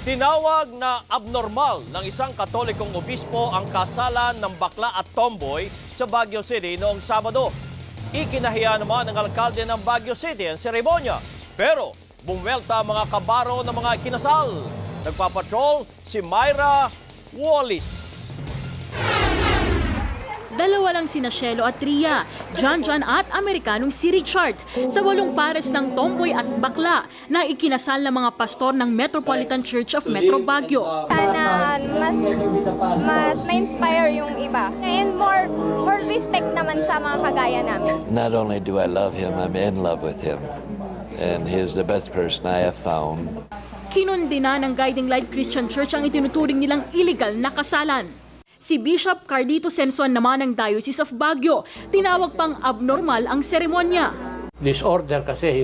Tinawag na abnormal ng isang katolikong obispo ang kasalan ng bakla at tomboy sa Baguio City noong Sabado. Ikinahiya naman ng alkalde ng Baguio City ang seremonya. Pero bumwelta ang mga kabaro ng mga kinasal. Nagpapatrol si Myra Wallis. Dalawa lang sina Shelo at Tria, John at Amerikanong si Richard sa 8 pares ng tomboy at bakla na ikinasal ng mga pastor ng Metropolitan Church of Metro Baguio. Sana mas ma-inspire yung iba. And more respect naman sa mga kagaya namin. Not only do I love him, I'm in love with him. And he's the best person I have found. Kinundina ng Guiding Light Christian Church ang itinuturing nilang illegal na kasalan. Si Bishop Cardito Senson naman ng Diocese of Baguio, tinawag pang abnormal ang seremonya. Disorder kasi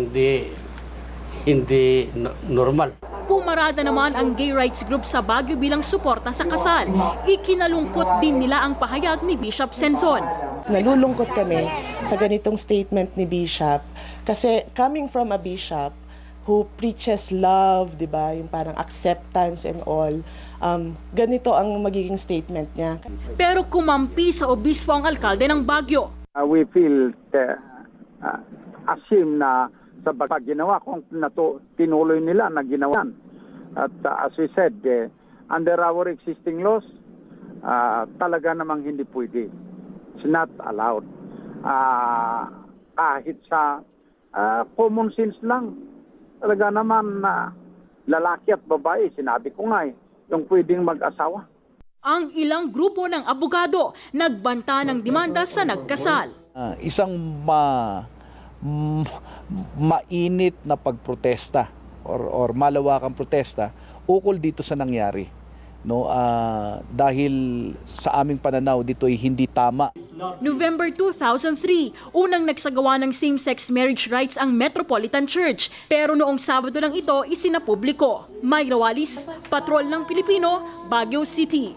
hindi normal. Pumarada naman ang gay rights group sa Baguio bilang suporta sa kasal. Ikinalungkot din nila ang pahayag ni Bishop Senson. Nalulungkot kami sa ganitong statement ni Bishop kasi coming from a bishop who preaches love, di ba, yung parang acceptance and all, ganito ang magiging statement niya. Pero kumampi sa obispo ang alkalde ng Baguio. We feel ashamed na sa ginawa kung tinuloy nila na ginawa. At as we said, under our existing laws, talaga namang hindi pwede. It's not allowed. Kahit sa common sense lang, talaga naman lalaki at babae, sinabi ko nga yung pwedeng mag-asawa. Ang ilang grupo ng abogado nagbanta ng demanda sa nagkasal. Isang mainit na pagprotesta or malawakang protesta ukol dito sa nangyari. No, dahil sa aming pananaw dito ay hindi tama. November 2003, unang nagsagawa ng same-sex marriage rights ang Metropolitan Church. Pero noong Sabado lang ito isinapubliko. Myra Wallis, Patrol ng Pilipino, Baguio City.